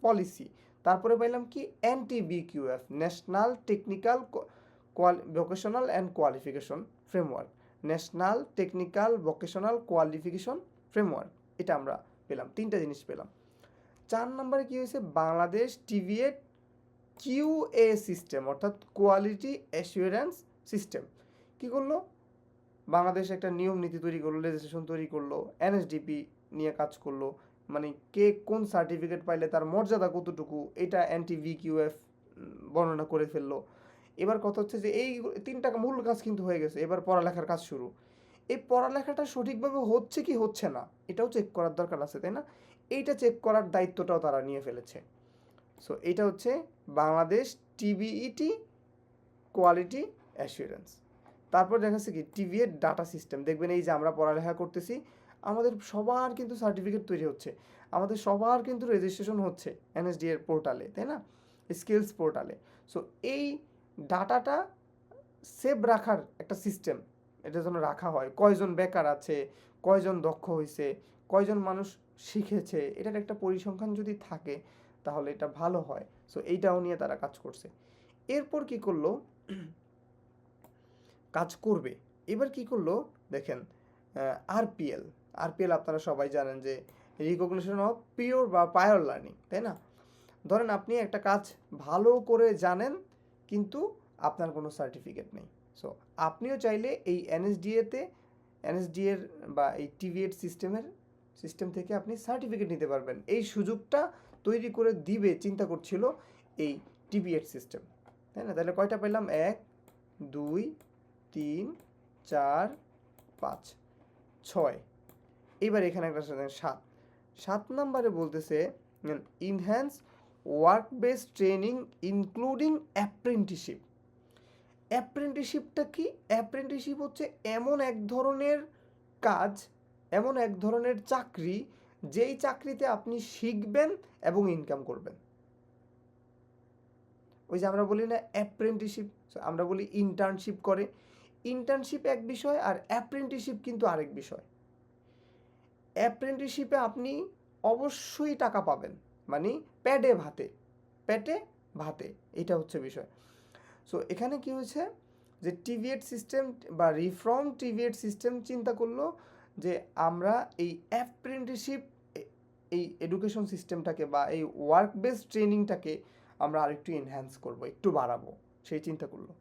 Policy, তারপরে পাইলাম কি NTBQF, national technical vocational and qualification framework, national technical vocational qualification framework, এটা আমরা পেলাম, 3টা জিনিস পেলাম। 4 নম্বরে কি হয়েছে, বাংলাদেশ টিভিএট QA সিস্টেম অর্থাৎ কোয়ালিটি অ্যাসুরেন্স সিস্টেম কি করলো, বাংলাদেশ একটা নিয়ম নীতি তৈরি করলো, লেজিসলেশন তৈরি করলো, NSDP নিয়ে কাজ করলো, মানে কে কোন সার্টিফিকেট পাইলে তার মর্যাদা কতটুকু এটা NTBQF বর্ণনা করে ফেললো। এবার কথা হচ্ছে যে এই 3টা মূল কাজ কিন্তু হয়ে গেছে, এবার পড়ালেখার কাজ শুরু। এই পড়ালেখাটা সঠিকভাবে হচ্ছে কি হচ্ছে না এটাও চেক করার দরকার আছে, তাই না? এইটা চেক করার দায়িত্বটাও তারা নিয়ে ফেলেছে। সো এটা হচ্ছে বাংলাদেশ TBET কোয়ালিটি অ্যাসুরেন্স। তারপর দেখা যাচ্ছে কি টিভিএট ডাটা সিস্টেম, দেখবেন এই যে আমরা পড়ালেখা করতেছি, আমাদের সবার কিন্তু সার্টিফিকেট তৈরি হচ্ছে, আমাদের সবার কিন্তু রেজিস্ট্রেশন হচ্ছে NSDA এর পোর্টালে, তাই না, স্কিলস পোর্টালে। সো এই ডাটাটা সেভ রাখার একটা সিস্টেম এটার জন্য রাখা হয়, কয়জন বেকার আছে, কয়জন দক্ষ হয়েছে, কয়জন মানুষ শিখেছে, এটার একটা পরিসংখ্যান যদি থাকে তাহলে এটা ভালো হয়। সো এইটাও নিয়ে তারা কাজ করছে। এরপর কি করলো, কাজ করবে, এবার কি করলো দেখেন, RPL আপনারা সবাই জানেন যে রিকগনিশন অফ পিওর বা প্রায়র লার্নিং, তাই না? ধরেন আপনি একটা কাজ ভালো করে জানেন কিন্তু আপনার কোনো সার্টিফিকেট নেই, সো আপনিও চাইলে এই NSDA বা এই TVET সিস্টেম থেকে আপনি সার্টিফিকেট নিতে পারবেন। এই সুযোগটা তৈরি করে দিবে চিন্তা করছিল এই TVET সিস্টেম, তাই না? তাহলে কয়টা পেলাম, 1 2 3 4 5 6, এবার এখানে একটা 7 নম্বরে বলতেছে enhance work based training including apprenticeship. অ্যাপ্রেন্টিসশিপটা কি? অ্যাপ্রেন্টিসশিপ হচ্ছে এমন এক ধরনের কাজ, এমন এক ধরনের চাকরি যেই চাকরিতে আপনি শিখবেন এবং ইনকাম করবেন। ওই যে আমরা বলি না অ্যাপ্রেন্টিসশিপ, আমরা বলি ইন্টার্নশিপ করে, ইন্টার্নশিপ এক বিষয় আর অ্যাপ্রেন্টিসশিপ কিন্তু আরেক বিষয়। অ্যাপ্রেন্টিসশিপে আপনি অবশ্যই টাকা পাবেন, মানে পেটে ভাতে, এটা হচ্ছে বিষয়। সো এখানে কি হয়েছে যে TVET সিস্টেম বা রিফর্ম TVET সিস্টেম চিন্তা করলো যে আমরা এই অ্যাপ্রেন্টিসশিপ, এই এডুকেশন সিস্টেমটাকে বা এই ওয়ার্ক বেসড ট্রেনিংটাকে আমরা আরেকটু এনহ্যান্স করব, একটু বাড়াবো, সেই চিন্তা করলো।